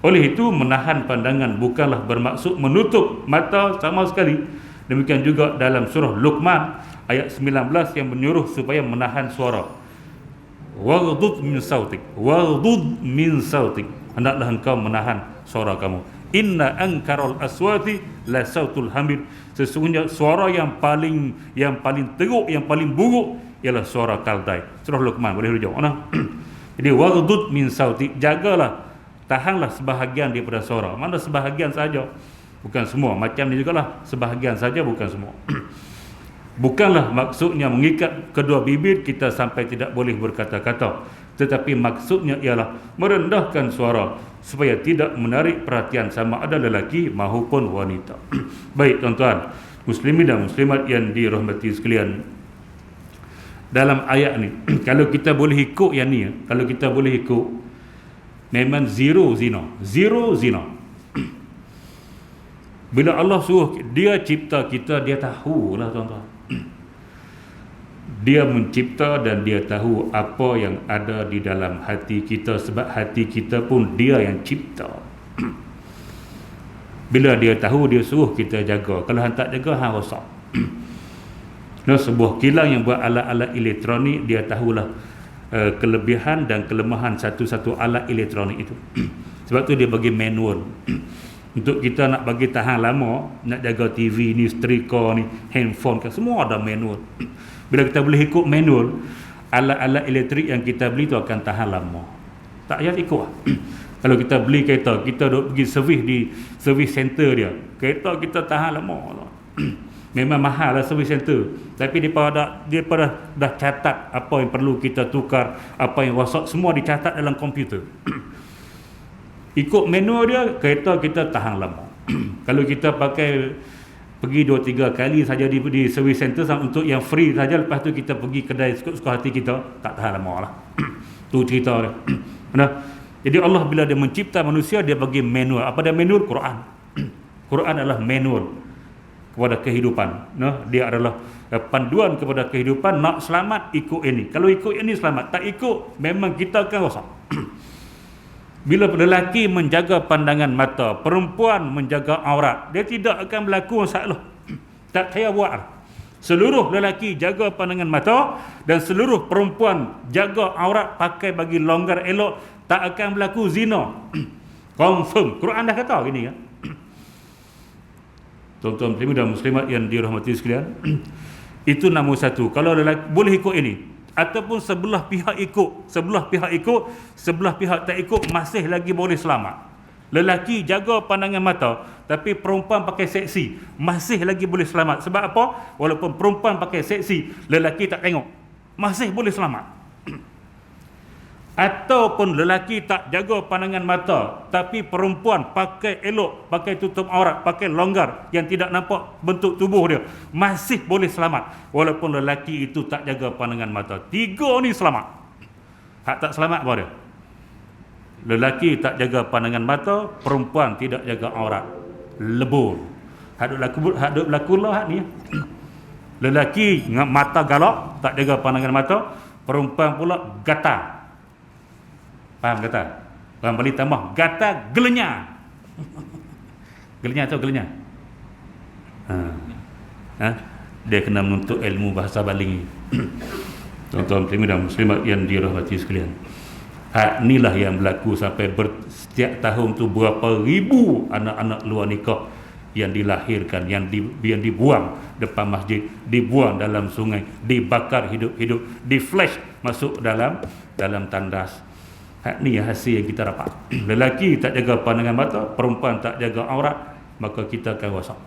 Oleh itu, menahan pandangan bukanlah bermaksud menutup mata sama sekali. Demikian juga dalam surah Luqman ayat 19 yang menyuruh supaya menahan suara. Waghdud min sautik, waghdud min sautik, hendaklah engkau menahan suara kamu. Inna ankaral aswati la sautul hamid, sesungguhnya suara yang paling teruk, yang paling buruk ialah suara kaldai. Surah Luqman, boleh rujuk. Jadi waghdud min sautik, jagalah, tahanlah sebahagian daripada suara. Mana sebahagian saja, bukan semua. Macam ni jugalah, sebahagian saja, bukan semua. Bukanlah maksudnya mengikat kedua bibir kita sampai tidak boleh berkata-kata, tetapi maksudnya ialah merendahkan suara supaya tidak menarik perhatian sama ada lelaki maupun wanita. Baik tuan-tuan, muslimin dan muslimat yang dirahmati sekalian, dalam ayat ni kalau kita boleh ikut yang ni, kalau kita boleh ikut, memang zero zina. Bila Allah suruh, dia cipta kita, dia tahulah tuan-tuan. Dia mencipta dan dia tahu apa yang ada di dalam hati kita, sebab hati kita pun dia yang cipta. Bila dia tahu, dia suruh kita jaga. Kalau hang tak jaga, hang rosak. Sebuah kilang yang buat alat-alat elektronik, dia tahulah kelebihan dan kelemahan satu-satu alat elektronik itu. Sebab tu dia bagi manual. Untuk kita nak bagi tahan lama, nak jaga TV ni, setrika ni, handphone kan, semua ada manual. Bila kita boleh ikut manual, alat-alat elektrik yang kita beli tu akan tahan lama. Tak payah ikut. Kalau kita beli kereta, kita duk pergi servis di servis center dia, kereta kita tahan lama. Memang mahal lah servis center, tapi dia dah catat apa yang perlu kita tukar, apa yang rosak, semua dicatat dalam komputer. Ikut manual dia, kereta kita tahan lama. Kalau kita pergi 2-3 kali saja di service center untuk yang free saja, lepas tu kita pergi kedai suka hati kita, tak tahan lama lah. Tu cerita dia. Jadi Allah bila dia mencipta manusia, dia bagi manual. Apa dia manual? Quran. Quran adalah manual kepada kehidupan. Dia adalah panduan kepada kehidupan. Nak selamat, ikut ini. Kalau ikut ini selamat, tak ikut memang kita akan rosak. Bila lelaki menjaga pandangan mata, perempuan menjaga aurat, dia tidak akan berlaku masalah. Tak payah buat. Seluruh lelaki jaga pandangan mata dan seluruh perempuan jaga aurat, pakai bagi longgar elok, tak akan berlaku zina. Confirm. Quran dah kata gini ya. Tuan-tuan muslimin dan muslimat yang dirahmati sekalian, itu nombor satu. Kalau lelaki boleh ikut ini, ataupun sebelah pihak ikut, sebelah pihak tak ikut, masih lagi boleh selamat. Lelaki jaga pandangan mata, tapi perempuan pakai seksi, masih lagi boleh selamat. Sebab apa? Walaupun perempuan pakai seksi, lelaki tak tengok, masih boleh selamat. Ataupun lelaki tak jaga pandangan mata, tapi perempuan pakai elok, pakai tutup aurat, pakai longgar yang tidak nampak bentuk tubuh dia, masih boleh selamat. Walaupun lelaki itu tak jaga pandangan mata. Tiga ni selamat. Hak tak selamat apa dia? Lelaki tak jaga pandangan mata, perempuan tidak jaga aurat, lebur. Hak duk berlaku lah hak ni. Lelaki mata galak, tak jaga pandangan mata, perempuan pula gatal. Faham kata? Orang Bali tambah gata gelenya. Gelenya atau gelenya? Dia kena menuntut ilmu bahasa Bali. Tuan-tuan muslimin dan muslimat yang dirahmati sekalian, hak inilah yang berlaku sampai setiap tahun tu berapa ribu anak-anak luar nikah yang dilahirkan, yang dibuang depan masjid, dibuang dalam sungai, dibakar hidup-hidup, di flash masuk dalam tandas. Ni hasil yang kita dapat. Lelaki tak jaga pandangan mata, perempuan tak jaga aurat, maka kita akan rosak.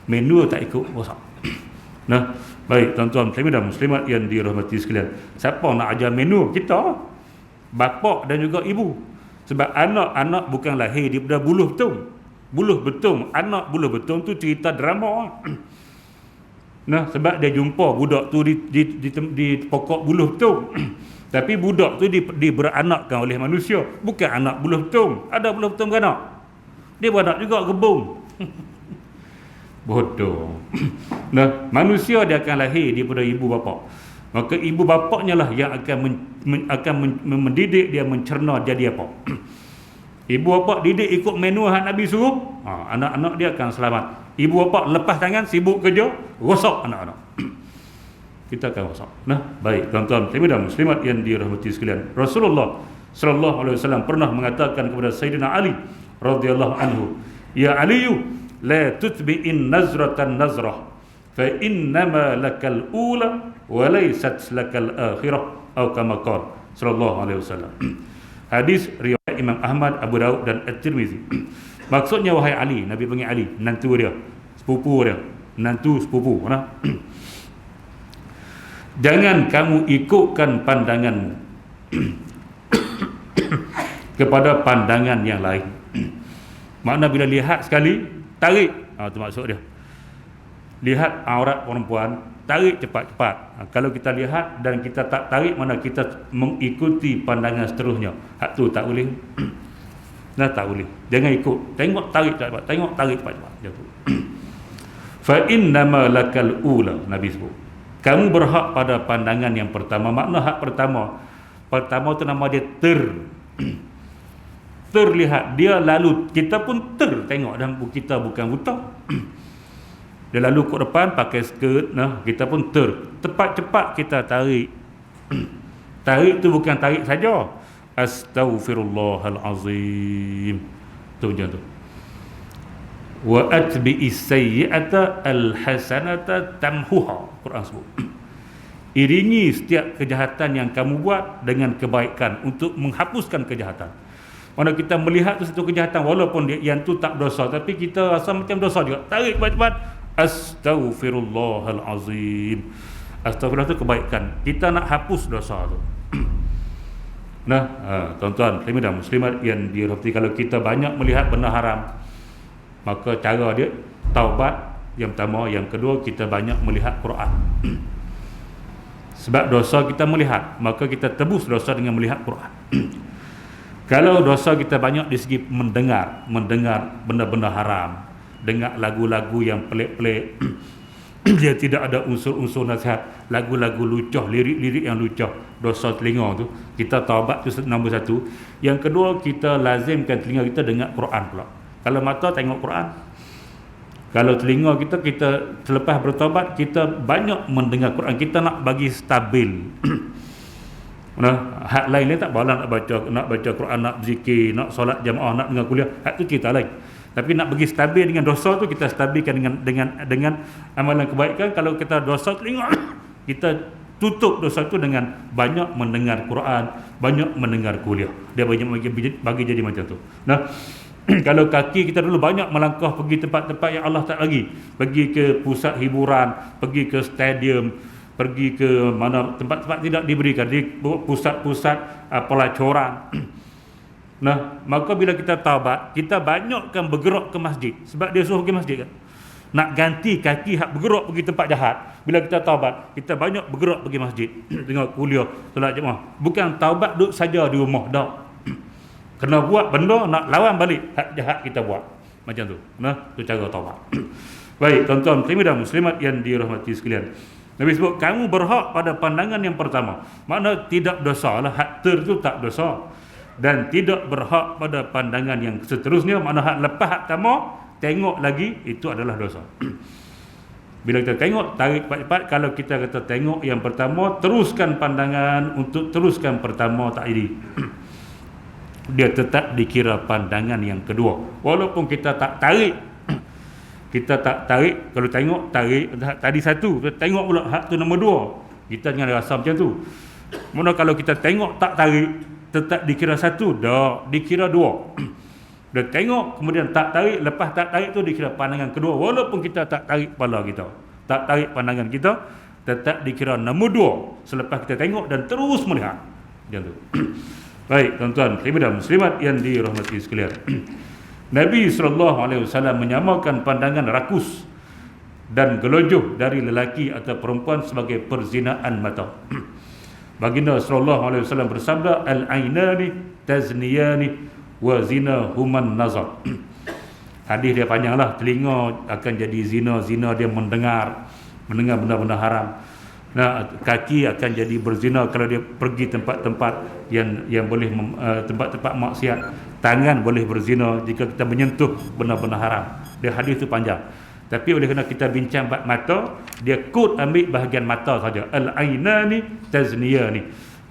Menu tak ikut, rosak. Baik tuan-tuan muslimin dan muslimat yang dirahmati sekalian, siapa nak ajar menu? Kita, bapa dan juga ibu. Sebab anak-anak bukan lahir daripada buluh betung. Buluh betung, anak buluh betung tu cerita drama. Sebab dia jumpa budak tu di pokok buluh betung. Tapi budak tu beranakkan oleh manusia, bukan anak buluh betung. Ada buluh betung beranak, dia beranak juga gebung. Bodoh. Nah, manusia dia akan lahir daripada ibu bapa. Maka ibu bapaknya lah yang akan mendidik dia, mencerna jadi apa. Ibu bapa didik ikut menu yang Nabi suruh, anak-anak dia akan selamat. Ibu bapa lepas tangan, sibuk kerja, rosak anak-anak. Kita akan rosak. Nah, baik tuan-tuan dan muslimat yang dirahmati sekalian. Rasulullah sallallahu alaihi wasallam pernah mengatakan kepada Sayyidina Ali radhiyallahu anhu, "Ya Aliyu, la tutbi'in nazratan nazrah, fa innama lakal ula wa laysat lakal akhirah," atau kama qala sallallahu alaihi wasallam. Hadis riwayat Imam Ahmad, Abu Daud dan At-Tirmizi. Maksudnya, wahai Ali, Nabi panggil Ali, menantu dia, sepupu dia, menantu sepupu, nah. Jangan kamu ikutkan pandanganmu kepada pandangan yang lain. Makna bila lihat sekali, tarik. Itu maksud dia. Lihat aurat perempuan, tarik cepat-cepat. Kalau kita lihat dan kita tak tarik, mana kita mengikuti pandangan seterusnya. Hak tu tak boleh. Nah, tak boleh. Jangan ikut. Tengok, tarik cepat-cepat. Tengok, tarik cepat-cepat. Fa innama lakal ula, Nabi sebut. Kamu berhak pada pandangan yang pertama. Makna hak pertama tu nama dia terlihat. Dia lalu, kita pun tengok, dan kita bukan buta. Dia lalu ke depan pakai skirt, nah, kita pun cepat-cepat kita tarik. Tarik tu bukan tarik saja. Astaghfirullahalazim. Tu macam tu. Wa atbi'is sayyi'ata alhasanata tamhuha, Quran sebut. Iringi setiap kejahatan yang kamu buat dengan kebaikan untuk menghapuskan kejahatan. Mana kita melihat tu satu kejahatan, walaupun yang tu tak dosa, tapi kita rasa macam dosa juga, tarik cepat-cepat. Astaghfirullahalazim. Astaghfirullah tu kebaikan, kita nak hapus dosa tu. Nah, tuan-tuan dan muslimat yang dirahmati, kalau kita banyak melihat benda haram, maka cara dia taubat yang pertama. Yang kedua, kita banyak melihat Quran. Sebab dosa kita melihat, maka kita tebus dosa dengan melihat Quran. Kalau dosa kita banyak di segi mendengar benda-benda haram, dengar lagu-lagu yang pelik-pelik, dia tidak ada unsur-unsur nasihat, lagu-lagu lucah, lirik-lirik yang lucah, dosa telinga tu, kita taubat tu nombor satu. Yang kedua, kita lazimkan telinga kita dengar Quran pula. Kalau mata tengok Quran, kalau telinga kita selepas bertaubat, kita banyak mendengar Quran. Kita nak bagi stabil. Nah, hak lain tak boleh, nak baca Quran, nak berzikir, nak solat jamaah, nak dengar kuliah, hak tu cerita lain. Tapi nak bagi stabil dengan dosa tu, kita stabilkan dengan amalan kebaikan. Kalau kita dosa telinga, kita tutup dosa tu dengan banyak mendengar Quran, banyak mendengar kuliah. Dia banyak bagi jadi macam tu. Nah, kalau kaki kita dulu banyak melangkah pergi tempat-tempat yang Allah tak bagi, pergi ke pusat hiburan, pergi ke stadium, pergi ke mana tempat-tempat tidak diberikan, di pusat-pusat pelacuran. Nah, maka bila kita taubat, kita banyakkan bergerak ke masjid, sebab dia suruh pergi masjid kan. Nak ganti kaki hak bergerak pergi tempat jahat. Bila kita taubat, kita banyak bergerak pergi masjid, tengok kuliah, solat jemaah. Bukan taubat duduk saja di rumah, dak. Kena buat benda nak lawan balik hak jahat kita buat. Macam tu. Nah, tu cara taubat. Baik, tuan-tuan dan muslimat yang dirahmati sekalian. Nabi sebut, kamu berhak pada pandangan yang pertama. Makna tidak dosa lah, hak tu tak dosa. Dan tidak berhak pada pandangan yang seterusnya. Makna hak lepas hak pertama, tengok lagi, itu adalah dosa. Bila kita tengok, tarik cepat-cepat. Kalau kita kata tengok yang pertama, teruskan pandangan untuk teruskan pertama, tak jadi. Dia tetap dikira pandangan yang kedua. Walaupun kita tak tarik, kalau tengok, tarik tadi satu, tengok pula hak tu nombor dua, kita jangan rasa macam tu. Mana kalau kita tengok tak tarik, tetap dikira satu, dah dikira dua. Dia tengok kemudian tak tarik, lepas tak tarik tu dikira pandangan kedua. Walaupun kita tak tarik kepala kita, tak tarik pandangan kita, tetap dikira nombor dua selepas kita tengok dan terus melihat. Macam tu. Baik, tuan-tuan dan muslimat yang dirahmati sekalian. Nabi SAW menyamakan pandangan rakus dan gelojoh dari lelaki atau perempuan sebagai perzinaan mata. Baginda sallallahu alaihi wasallam bersabda, al-ainani tazniyani wa zina human nazar. Hadis dia panjanglah. Telinga akan jadi zina, zina dia mendengar benda-benda haram. Nah, kaki akan jadi berzina kalau dia pergi tempat-tempat yang boleh tempat-tempat maksiat. Tangan boleh berzina jika kita menyentuh benda-benda haram. Dia hadis tu panjang. Tapi oleh kerana kita bincang bab mata, dia kod ambil bahagian mata saja. Al-ainani tazniyani.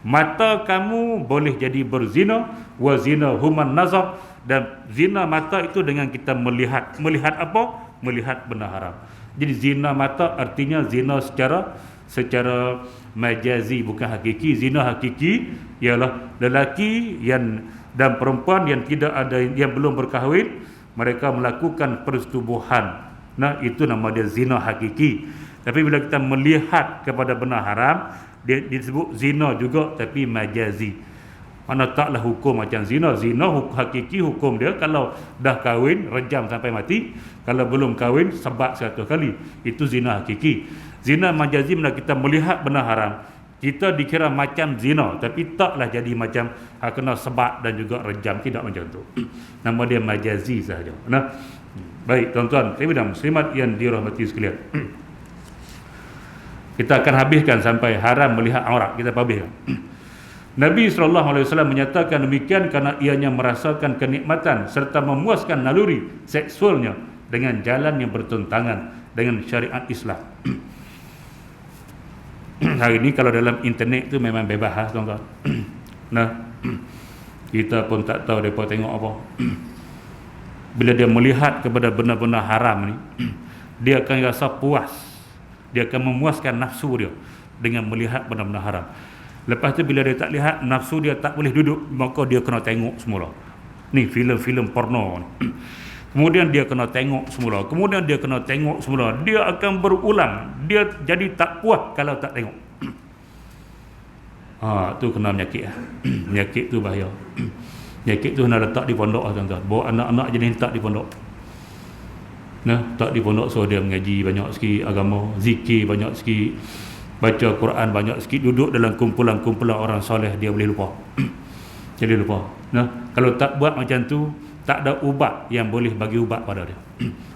Mata kamu boleh jadi berzina, wa zina human nazar, dan zina mata itu dengan kita melihat. Melihat apa? Melihat benda haram. Jadi zina mata artinya zina secara majazi, bukan hakiki. Zina hakiki ialah lelaki dan perempuan yang belum berkahwin, mereka melakukan persetubuhan. Nah, itu nama dia zina hakiki. Tapi bila kita melihat kepada benda haram, dia disebut zina juga, tapi majazi. Mana taklah hukum macam zina. Zina hakiki hukum dia kalau dah kahwin rejam sampai mati, kalau belum kahwin sebat 100 kali. Itu zina hakiki. Zina majazi bila kita melihat benda haram, kita dikira macam zina, tapi taklah jadi macam kena sebat dan juga rejam, tidak macam tu. Nama dia majazi sahaja. Nah, baik tuan-tuan dan muslimat yang dirahmati sekalian. Kita akan habiskan sampai haram melihat aurat. Kita habiskan. Nabi SAW menyatakan demikian kerana ianya merasakan kenikmatan serta memuaskan naluri seksualnya dengan jalan yang bertentangan dengan syariat Islam. Hari ini kalau dalam internet tu memang bebas, tuan-tuan. Nah, kita pun tak tahu mereka tengok apa. Bila dia melihat kepada benda-benda haram ni, dia akan rasa puas. Dia akan memuaskan nafsu dia dengan melihat benda-benda haram. Lepas tu bila dia tak lihat, nafsu dia tak boleh duduk, maka dia kena tengok semula. Ni filem-filem porno ni. Kemudian dia kena tengok semula. Kemudian dia kena tengok semula. Dia akan berulang. Dia jadi tak puas kalau tak tengok. Tu kena penyakit. Penyakit tu bahaya. Penyakit tu kena letak di pondok, tuan-tuan. Bawa anak-anak jadi letak di pondok. Nah, tak di pondok, so dia mengaji banyak sikit agama, zikir banyak sikit, baca Quran banyak sikit, duduk dalam kumpulan-kumpulan orang soleh, dia boleh lupa. Jadi lupa. Nah, kalau tak buat macam tu, tak ada ubat yang boleh bagi ubat pada dia.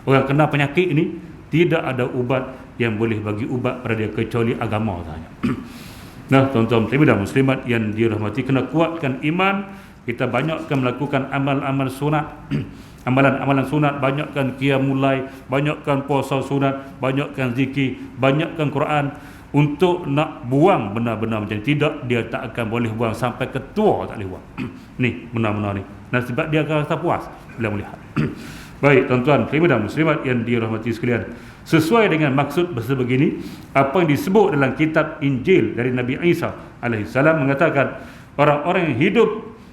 Orang kena penyakit ni, tidak ada ubat yang boleh bagi ubat pada dia kecuali agama sahaja. Nah, tuan-tuan dan muslimat yang dirahmati, kena kuatkan iman. Kita banyakkan melakukan amal-amal sunat. Amalan-amalan sunat, banyakkan qiyamul lail, banyakkan puasa sunat, banyakkan zikir, banyakkan Quran, untuk nak buang benda-benda macam ni. Tidak, dia tak akan boleh buang sampai ketua tak boleh buang. Ni benda-benda ni. Dan sebab dia akan rasa puas bila melihat. Baik tuan-tuan dan muslimat yang dirahmati sekalian, sesuai dengan maksud sebegini, apa yang disebut dalam kitab Injil dari Nabi Isa alaihissalam mengatakan, orang-orang yang hidup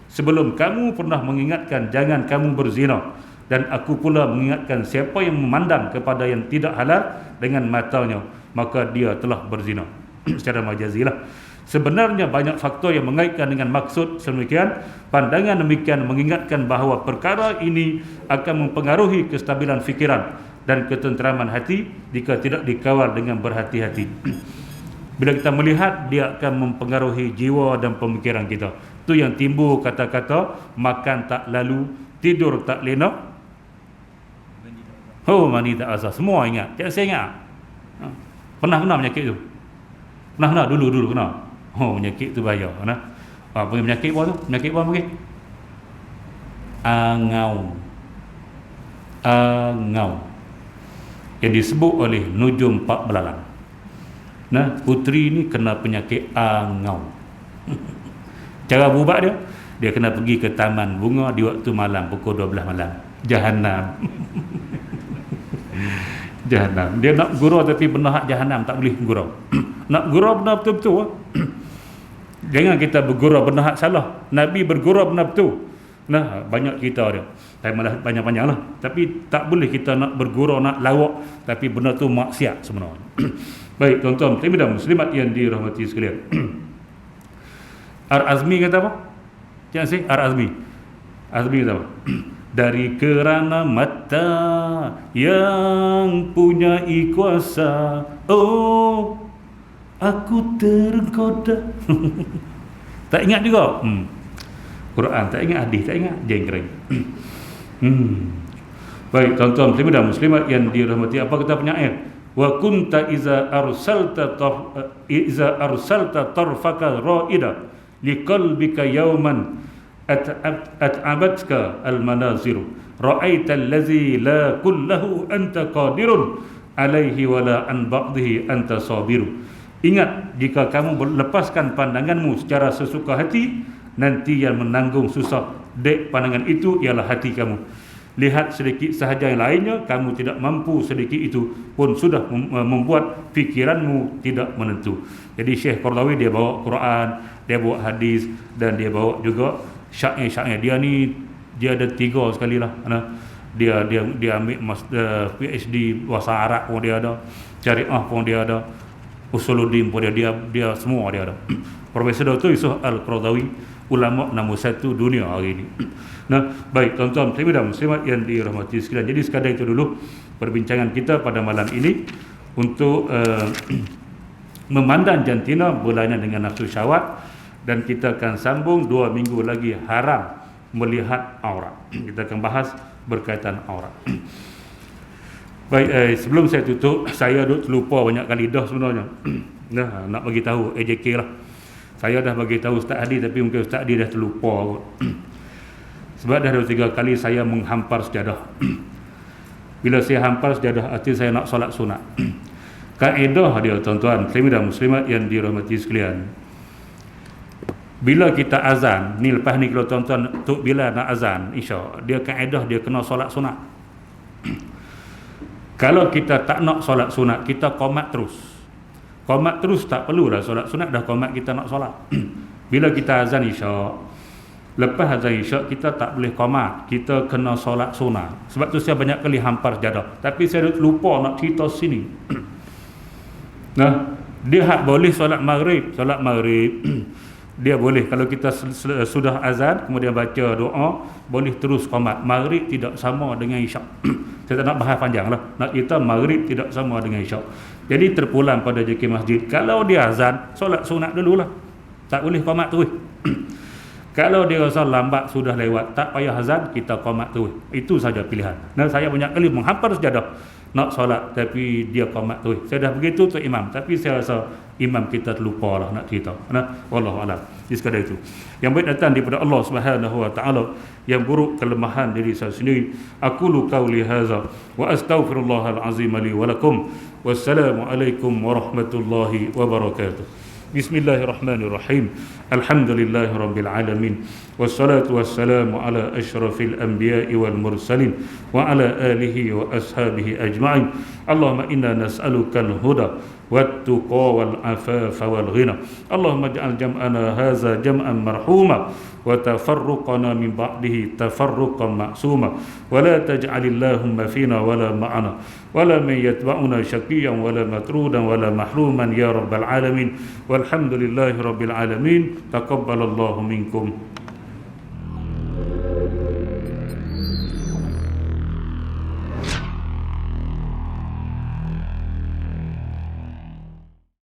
sebelum kamu pernah mengingatkan jangan kamu berzina, dan aku pula mengingatkan siapa yang memandang kepada yang tidak halal dengan matanya, maka dia telah berzina. Secara majazilah. Sebenarnya banyak faktor yang mengaitkan dengan maksud sedemikian. Pandangan demikian mengingatkan bahawa perkara ini akan mempengaruhi kestabilan fikiran dan ketenteraman hati jika tidak dikawal dengan berhati-hati. Bila kita melihat, dia akan mempengaruhi jiwa dan pemikiran kita. Itu yang timbul kata-kata makan tak lalu, tidur tak lena. Mani tak asal. Semua ingat. Saya ingat. Pernah kena penyakit tu? Pernah dulu kena. Penyakit tu bahaya. Penyakit apa tu? Penyakit apa mungkin? Angau. Yang disebut oleh Nujum Pak Belalang. Nah, puteri ni kena penyakit angau. Cara berubat dia kena pergi ke taman bunga di waktu malam, pukul 12 malam. Jahanam. Jahanam. Dia nak gurau tapi benda hak jahanam tak boleh gurau. Nak gurau benda betul-betul. Jangan kita bergurau benda hak salah. Nabi bergurau benda betul. Nah, banyak kita dia. Saya malah panjang-panjang lah. Tapi tak boleh kita nak bergurau, nak lawak, tapi benda tu maksiat sebenarnya. Baik tuan-tuan dan muslimat yang dirahmati sekalian. Ar-Azmi kata apa? Jangan say Ar-Azmi. Azmi kata apa? Dari kerana mata yang punya kuasa, Aku tergoda. Tak ingat juga. Quran tak ingat, hadis tak ingat, jengkring. Baik, tuan-tuan muslimin dan muslimat yang dirahmati, apa kata penyair? Wa kunta iza arsalta tarfaka ra'ida liqalbika yawman at'abatka al-manaziru ra'aita allazi la kullahu anta qadirun alaihi wala an ba'dihi anta sabiru. Ingat, jika kamu lepaskan pandanganmu secara sesuka hati, nanti yang menanggung susah dek pandangan itu ialah hati kamu. Lihat sedikit sahaja yang lainnya, kamu tidak mampu, sedikit itu pun sudah membuat fikiranmu tidak menentu. Jadi Syekh Qaradawi dia bawa Quran, dia bawa hadis, dan dia bawa juga syair-syair. Dia ada 3 sekali lah. Dia ambil PhD bahasa Arab pun dia ada, Syariah pun dia ada, Usuluddin pun dia semua dia ada. Profesor Dr. Yusof Al-Qaradawi, ulama nombor 1 dunia hari ini. Nah, baik tuan-tuan dan muslimat yang dirahmati sekalian. Jadi sekadar itu dulu perbincangan kita pada malam ini untuk memandang jantina berlainan dengan nafsu syahwat, dan kita akan sambung 2 minggu lagi haram melihat aurat. Kita akan bahas berkaitan aurat. Baik, sebelum saya tutup, saya terlupa banyak kali dah sebenarnya. Nah, nak bagi tahu AJK lah. Saya dah bagi tahu Ustaz Hadi, tapi mungkin Ustaz Hadi dah terlupa kot. Sebab dah 2-3 kali saya menghampar sejadah. Bila saya hampar sejadah, arti saya nak solat sunat. Kaedah dia tuan-tuan muslimin dan muslimat yang dirahmati sekalian, bila kita azan ni, lepas ni kalau tuan-tuan Tok Bilal nak azan Isyak, dia kaedah dia kena solat sunat. Kalau kita tak nak solat sunat, kita qomat terus. Qomat terus, tak perlulah solat sunat, dah qomat kita nak solat. Bila kita azan Isyak, lepas azan Isyak kita tak boleh qomat, kita kena solat sunat. Sebab tu saya banyak kali hampar sejadah, tapi saya lupa nak cerita sini. Nah, dia hak boleh solat maghrib. Solat maghrib dia boleh, kalau kita sudah azan kemudian baca doa, boleh terus qomat. Maghrib tidak sama dengan Isyak. Saya tak nak bahas panjang lah, nak cerita maghrib tidak sama dengan Isyak. Jadi terpulang pada JK Masjid, kalau dia azan, solat sunat dululah, tak boleh qomat terus. Kalau dia rasa lambat sudah lewat, tak payah azan, kita qomat terus. Itu saja pilihan. Nah, saya banyak kali menghampar sejadah nak solat, tapi dia qomat terus. Saya dah begitu tu imam, tapi saya rasa imam kita terlupa lah nak cerita. Nah, wallahu a'lam. Sekadar itu. Yang baik datang daripada Allah Subhanahu wa taala, yang buruk kelemahan diri saya sendiri. Aqulu qauli hadza wa astaghfirullahal azim li wa lakum. Wassalamu alaikum warahmatullahi wabarakatuh. Bismillahirrahmanirrahim. Alhamdulillahi rabbil alamin. Wassalatu wassalamu ala asyrafil anbiya'i wal mursalin wa ala alihi wa ashabihi ajma'in. Allahumma inna nas'aluka al-huda wat-tuqa wal-afafa wal-ghina. Allahumma ij'al jam'ana hadza jam'an marhuma wa tafarruqana min ba'dihi tafarruqan ma'suma wa la taj'alillahumma fina wa la ma'ana wa la man yatba'una syaqiyyan wa la matrudan wa la mahruman ya rabbal alamin. Walhamdulillahi rabbil alamin. Taqabbalallahu minkum.